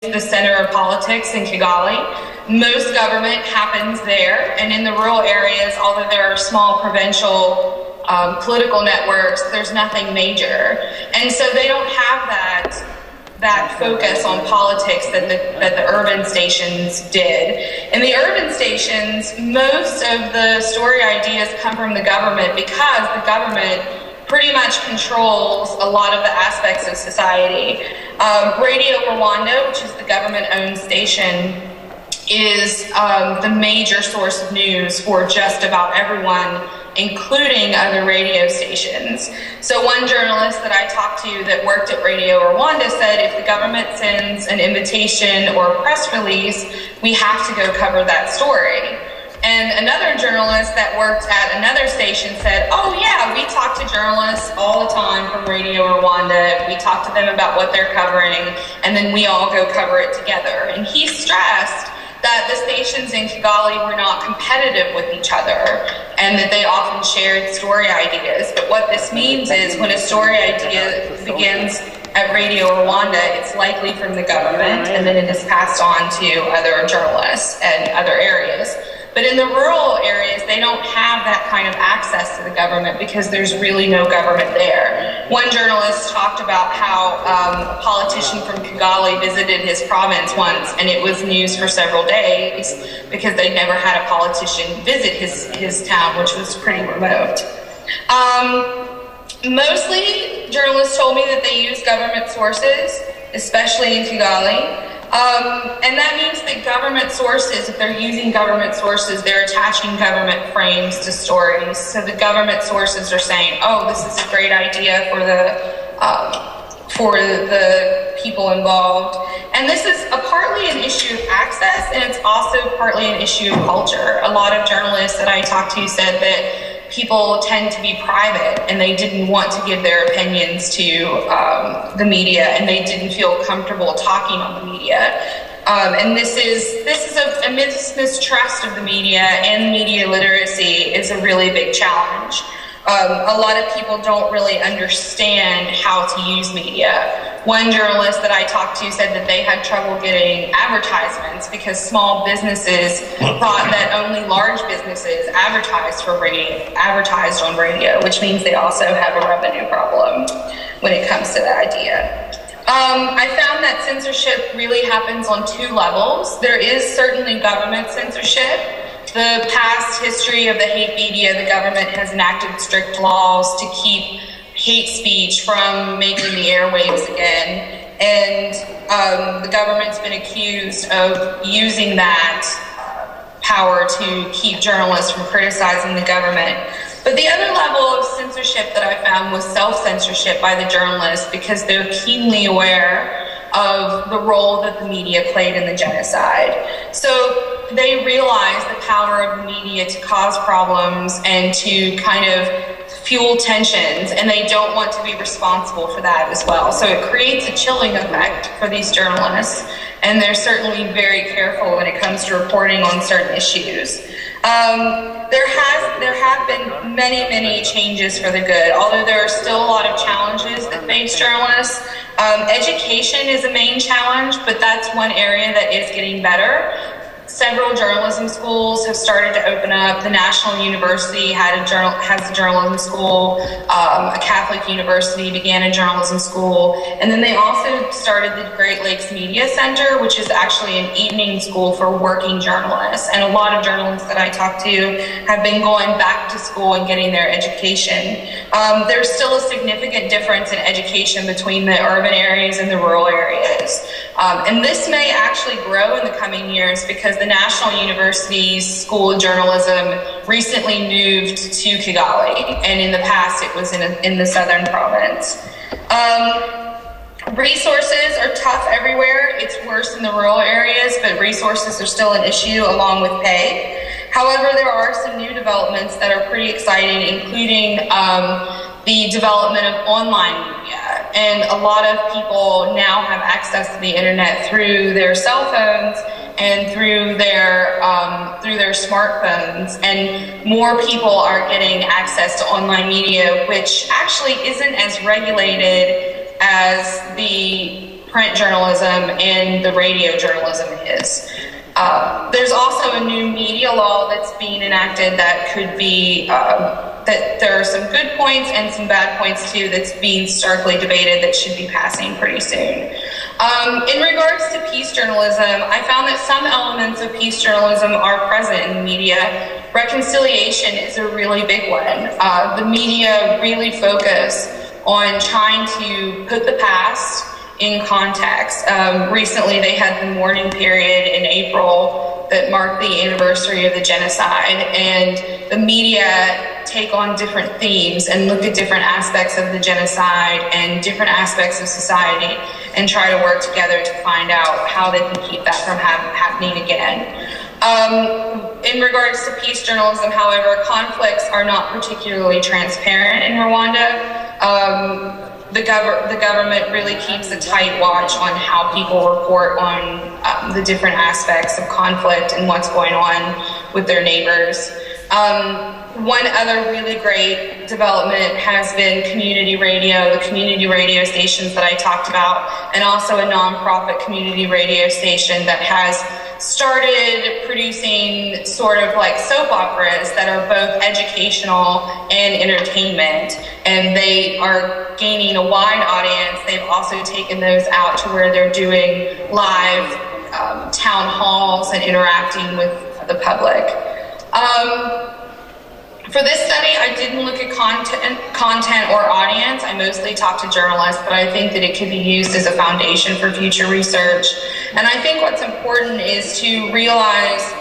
the center of politics in Kigali. Most government happens there, and in the rural areas, although there are small provincial political networks, there's nothing major. And so they don't have that focus on politics that the urban stations did. In the urban stations, most of the story ideas come from the government because the government pretty much controls a lot of the aspects of society. Radio Rwanda, which is the government-owned station, is the major source of news for just about everyone, including other radio stations. So one journalist that I talked to that worked at Radio Rwanda said if the government sends an invitation or a press release, we have to go cover that story. And another journalist that worked at another station said, oh yeah, we talk to journalists all the time from Radio Rwanda. We talk to them about what they're covering, and then we all go cover it together. And he stressed that the stations in Kigali were not competitive with each other and that they often shared story ideas. But what this means is when a story idea begins at Radio Rwanda, it's likely from the government, and then it is passed on to other journalists and other areas. But in the rural areas, they don't have that kind of access to the government because there's really no government there. One journalist talked about how a politician from Kigali visited his province once, and it was news for several days because they'd never had a politician visit his town, which was pretty remote. Mostly, journalists told me that they use government sources, especially in Kigali. And that means that government sources, if they're using government sources, they're attaching government frames to stories. So the government sources are saying, oh, this is a great idea for the people involved. And this is partly an issue of access, and it's also partly an issue of culture. A lot of journalists that I talked to said that people tend to be private and they didn't want to give their opinions to the media, and they didn't feel comfortable talking on the media. And this is a mistrust of the media, and media literacy is a really big challenge. A lot of people don't really understand how to use media. One journalist that I talked to said that they had trouble getting advertisements because small businesses thought that only large businesses advertised on radio, which means they also have a revenue problem when it comes to that idea. I found that censorship really happens on two levels. There is certainly government censorship. The past history of the hate media, the government has enacted strict laws to keep hate speech from making the airwaves again. And the government's been accused of using that power to keep journalists from criticizing the government. But the other level of censorship that I found was self-censorship by the journalists because they're keenly aware of the role that the media played in the genocide. So they realize the power of the media to cause problems and to kind of fuel tensions, and they don't want to be responsible for that as well. So it creates a chilling effect for these journalists, and they're certainly very careful when it comes to reporting on certain issues. There have been many changes for the good, although there are still a lot of challenges that face journalists. Education is a main challenge, but that's one area that is getting better. Several journalism schools have started to open up. The National University has a journalism school. A Catholic university began a journalism school. And then they also started the Great Lakes Media Center, which is actually an evening school for working journalists. And a lot of journalists that I talk to have been going back to school and getting their education. There's still a significant difference in education between the urban areas and the rural areas. And this may actually grow in the coming years because the National University's School of Journalism recently moved to Kigali, and in the past it was in the southern province. Resources are tough everywhere. It's worse in the rural areas, but resources are still an issue along with pay. However, there are some new developments that are pretty exciting, including the development of online media. And a lot of people now have access to the internet through their cell phones and through their smartphones, and more people are getting access to online media, which actually isn't as regulated as the print journalism and the radio journalism is. There's also a new media law that's being enacted that could be, that there are some good points and some bad points too that's being starkly debated that should be passing pretty soon. In regards to peace journalism, I found that some elements of peace journalism are present in the media. Reconciliation is a really big one. The media really focus on trying to put the past in context. Recently, they had the mourning period in April that marked the anniversary of the genocide, and the media take on different themes and look at different aspects of the genocide and different aspects of society and try to work together to find out how they can keep that from happening again. In regards to peace journalism, however, conflicts are not particularly transparent in Rwanda. The government really keeps a tight watch on how people report on the different aspects of conflict and what's going on with their neighbors. One other really great development has been community radio, the community radio stations that I talked about, and also a nonprofit community radio station that has started producing sort of like soap operas that are both educational and entertainment, and they are gaining a wide audience. They've also taken those out to where they're doing live town halls and interacting with the public. For this study, I didn't look at content or audience. I mostly talked to journalists, but I think that it could be used as a foundation for future research. And I think what's important is to realize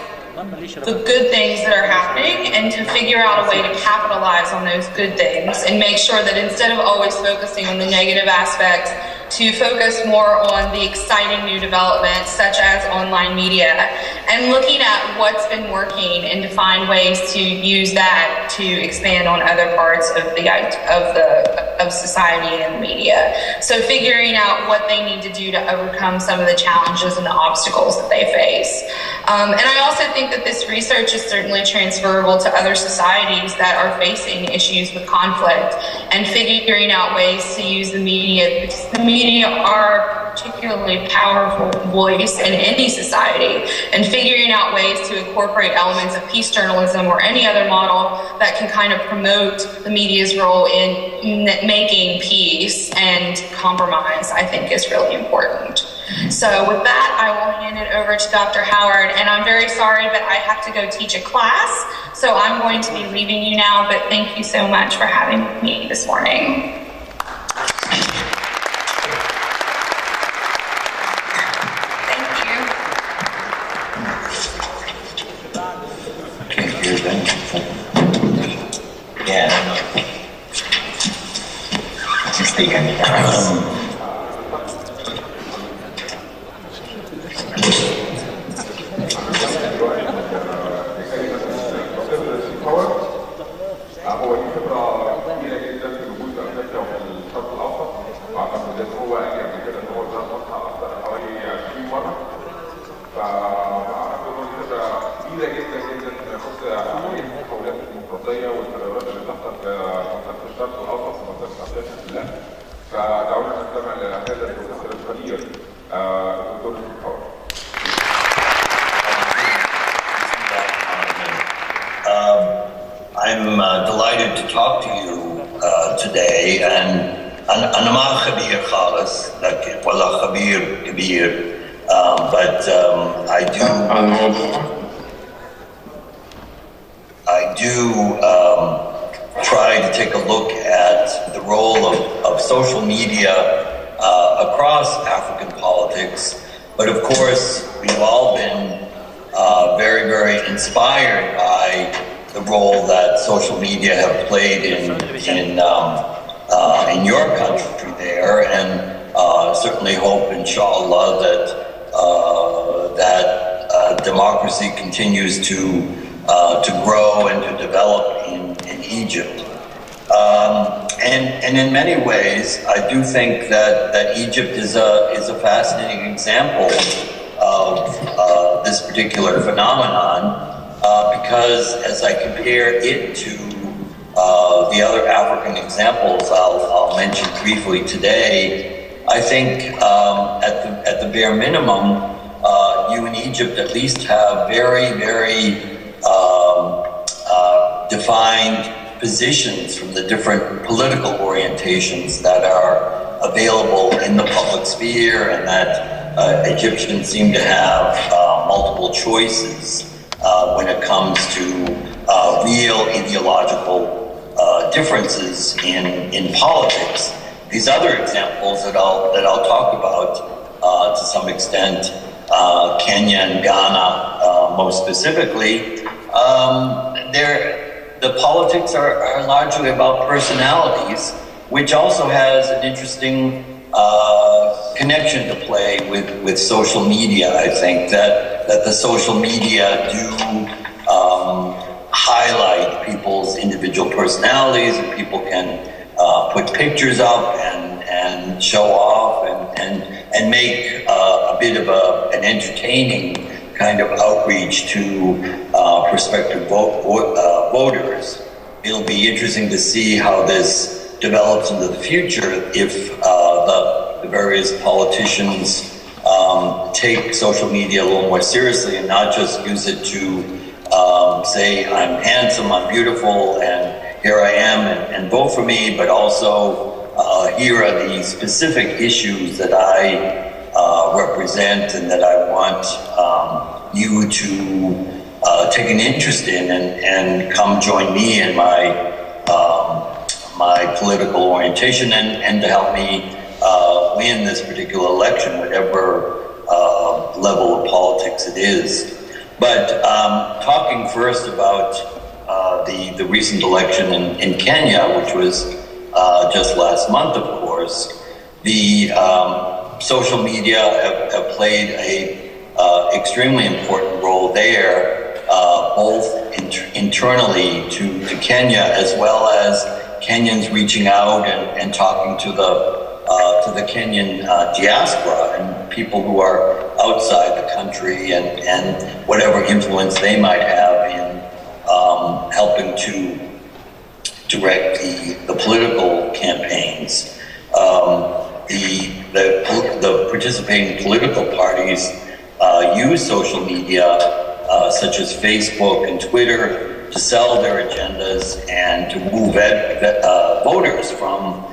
the good things that are happening and to figure out a way to capitalize on those good things and make sure that instead of always focusing on the negative aspects, to focus more on the exciting new developments such as online media and looking at what's been working and to find ways to use that to expand on other parts of society and media. So figuring out what they need to do to overcome some of the challenges and the obstacles that they face. And I also think that this research is certainly transferable to other societies that are facing issues with conflict and figuring out ways to use the media, because the media are a particularly powerful voice in any society, and figuring out ways to incorporate elements of peace journalism or any other model that can kind of promote the media's role in making peace and compromise, I think is really important. So with that, I will hand it over to Dr. Howard, and I'm very sorry that I have to go teach a class, so I'm going to be leaving you now, but thank you so much for having me this morning. هو دي خبره كبيره جدا في وجود افريقيا وفي الشرق الاوسط، واعتقد ان هو قبل كده ان هو زار مصر اكثر حوالي 20 مره، فاعتقد ان دي خبره كبيره جدا جدا فيما يخص عمليه التحولات الديمقراطيه والتغيرات اللي بتحصل في منطقه الشرق الاوسط ومنطقه افريقيا كلها. فدعونا نستمع لهذا البروفيسور القدير الدكتور حوار. I'm delighted to talk to you today, and أنا ما خبير خالص لكن ولا خبير كبير, but I do try to take a look at the role of social media across African politics, but of course we've all been very, very inspired by the role that social media have played in your country there, and certainly hope, inshallah, that democracy continues to grow and to develop in Egypt. And in many ways, I do think that Egypt is a fascinating example of this particular phenomenon. Because as I compare it to the other African examples I'll mention briefly today, I think at the bare minimum, you in Egypt at least have very, very defined positions from the different political orientations that are available in the public sphere, and that Egyptians seem to have multiple choices when it comes to real ideological differences in politics. These other examples that I'll talk about to some extent, Kenya and Ghana most specifically, the politics are largely about personalities, which also has an interesting connection to play with social media. I think that the social media do highlight people's individual personalities, and people can put pictures up and show off and make a bit of an entertaining kind of outreach to prospective voters. It'll be interesting to see how this develops into the future if the various politicians take social media a little more seriously and not just use it to say, I'm handsome, I'm beautiful, and here I am, and vote for me, but also here are the specific issues that I represent and that I want you to take an interest in and come join me in my political orientation and to help me win this particular election, whatever level of politics it is. But talking first about the recent election in Kenya, which was just last month, of course, the social media have played a extremely important role there, both internally to Kenya, as well as Kenyans reaching out and talking to the Kenyan diaspora and people who are outside the country and whatever influence they might have in helping to direct the political campaigns. The participating political parties use social media such as Facebook and Twitter to sell their agendas and to move voters from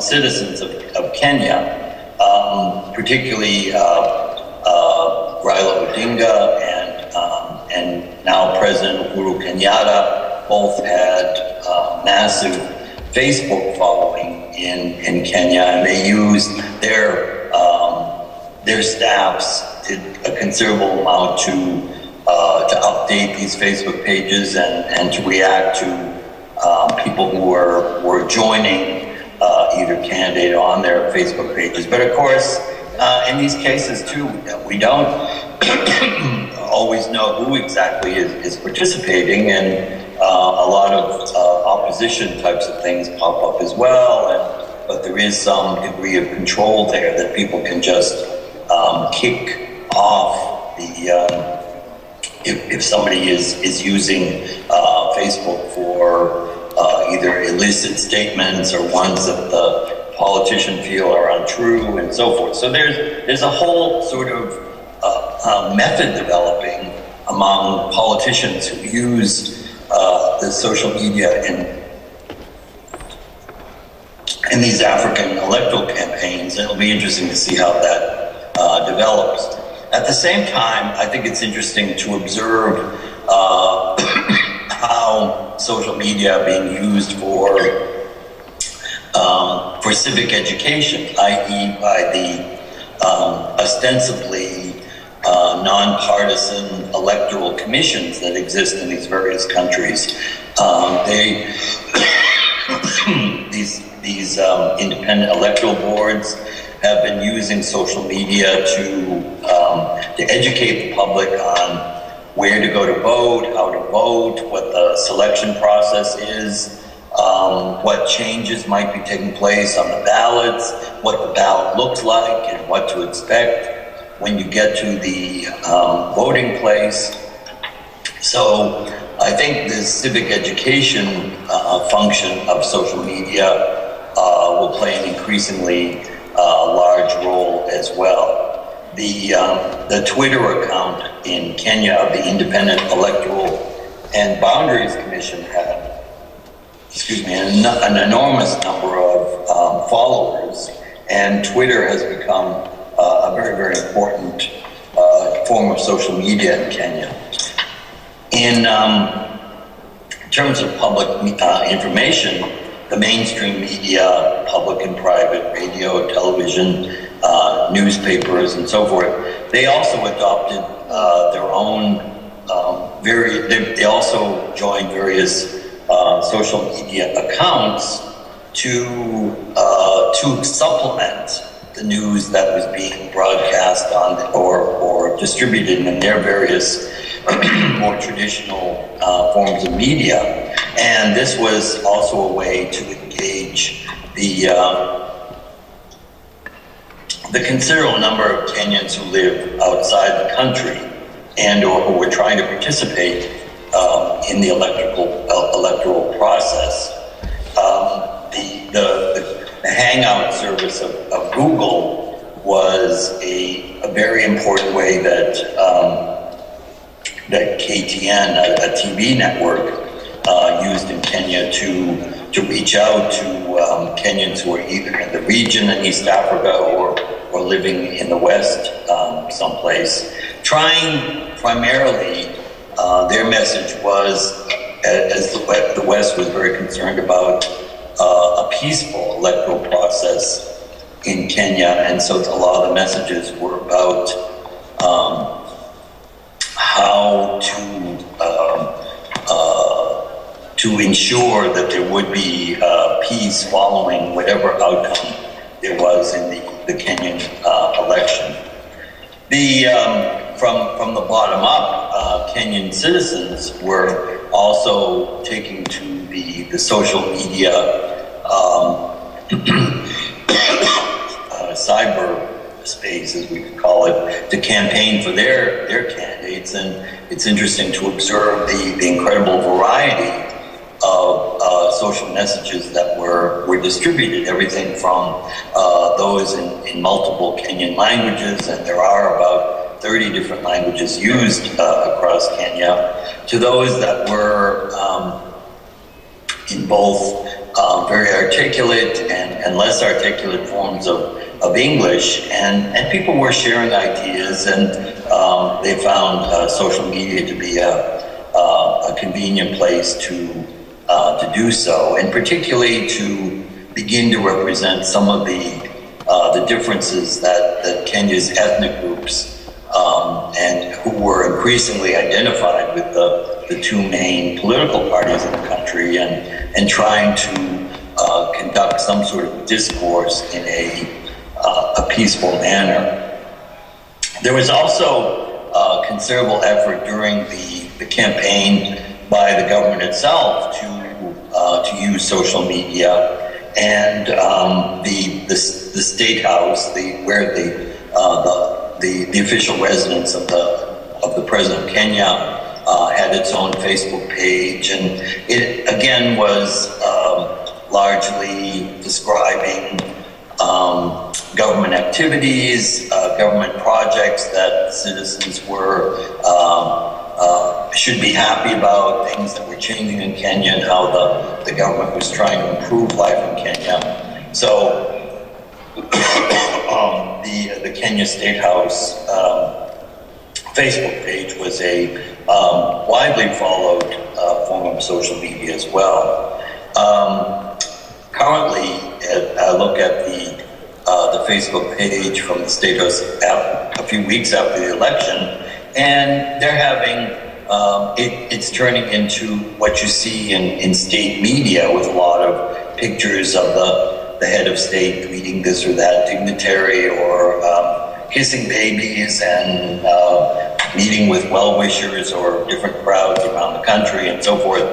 citizens of Kenya, particularly Raila Odinga and now President Uhuru Kenyatta both had massive Facebook following in Kenya, and they used their staffs did a considerable amount to update these Facebook pages and to react to people who were joining either candidate on their Facebook pages. But of course, in these cases too, we don't always know who exactly is participating, and a lot of opposition types of things pop up as well. But there is some degree of control there that people can just kick off if somebody is using Facebook for either illicit statements or ones that the politician feel are untrue and so forth. So there's a whole sort of method developing among politicians who use the social media in these African electoral campaigns. It'll be interesting to see how that develops. At the same time, I think it's interesting to observe how social media are being used for civic education, i.e. by the ostensibly nonpartisan electoral commissions that exist in these various countries. These independent electoral boards have been using social media to educate the public on where to go to vote, how to vote, what the selection process is, what changes might be taking place on the ballots, what the ballot looks like, and what to expect when you get to the voting place. So I think the civic education function of social media will play an increasingly a large role as well. The Twitter account in Kenya of the Independent Electoral and Boundaries Commission had, an enormous number of followers, and Twitter has become a very, very important form of social media in Kenya. In terms of public information, the mainstream media, public and private, radio, television, newspapers, and so forth, they also adopted their own they also joined various social media accounts to supplement the news that was being broadcast on or distributed in their various more traditional forms of media. And this was also a way to engage the considerable number of Kenyans who live outside the country and or who were trying to participate in the electoral process. The Hangout service of Google was a very important way that KTN, a TV network, used in Kenya to reach out to Kenyans who are either in the region in East Africa or living in the West someplace, trying primarily, their message was, as the West was very concerned about a peaceful electoral process in Kenya, and so a lot of the messages were about how to ensure that there would be peace following whatever outcome there was in the Kenyan election. From the bottom up, Kenyan citizens were also taking to the social media cyber space, as we could call it, to campaign for their candidates. And it's interesting to observe the incredible variety of social messages that were distributed, everything from those in multiple Kenyan languages, and there are about 30 different languages used across Kenya, to those that were in both very articulate and less articulate forms of English, and people were sharing ideas, and they found social media to be a convenient place to do so, and particularly to begin to represent some of the differences that Kenya's ethnic groups and who were increasingly identified with the two main political parties in the country, and trying to conduct some sort of discourse in a peaceful manner. There was also considerable effort during the campaign by the government itself to use social media, and the State House, where the official residence of the President of Kenya had its own Facebook page, and it again was largely describing government activities, government projects that citizens were should be happy about, things that were changing in Kenya, and how the government was trying to improve life in Kenya. So the Kenya State House Facebook page was a widely followed form of social media as well. Currently, I look at the Facebook page from the State House a few weeks after the election, and they're having it's turning into what you see in state media, with a lot of pictures of the head of state greeting this or that dignitary, or kissing babies, and meeting with well-wishers or different crowds around the country and so forth.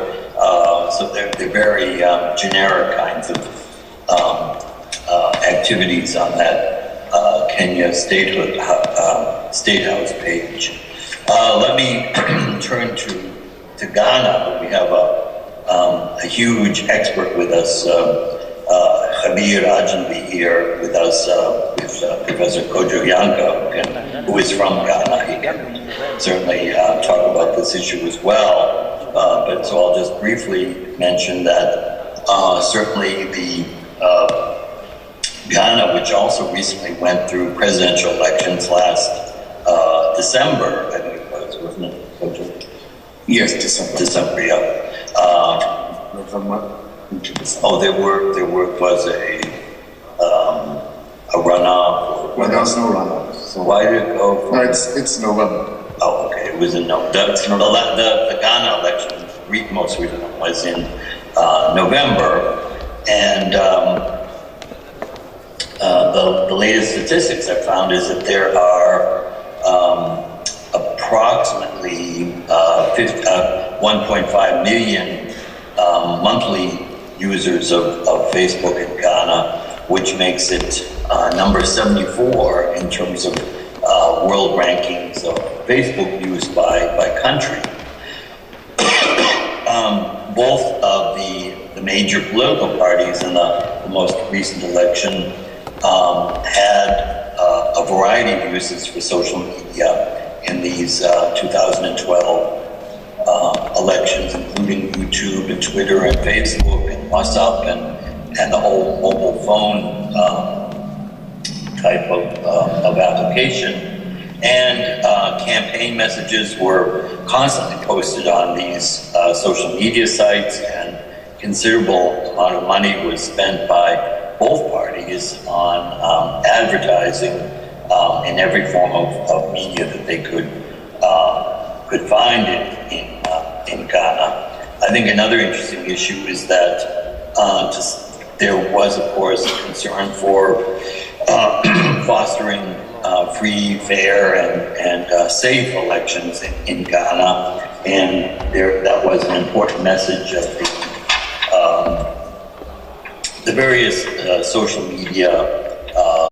So they're very generic kinds of activities on that Kenya State House page. Let me turn to Ghana. We have a huge expert with us, Kabir Ajanbi here with us, with Professor Kojo Yanka, who is from Ghana. He can certainly talk about this issue as well. But so I'll just briefly mention that certainly the Ghana, which also recently went through presidential elections last December, I think it was, wasn't it, Kojo? Yes, December. December, yeah. November. Oh, there was a runoff. Well, there was no runoff. So Why did it go? no, it's November. Oh, okay. It was in the Ghana election, most recent one was in November, and the latest statistics I found is that there are approximately 1.5 million monthly users of Facebook in Ghana, which makes it number 74 in terms of world rankings of Facebook use by country. Both of the major political parties in the most recent election had a variety of uses for social media in these 2012 elections, including YouTube and Twitter and Facebook and WhatsApp and the whole mobile phone type of application. And campaign messages were constantly posted on these social media sites, and considerable amount of money was spent by both parties on advertising in every form of media that they could find in Ghana. I think another interesting issue is that there was, of course, concern for fostering free, fair, and safe elections in Ghana, and that was an important message of the various social media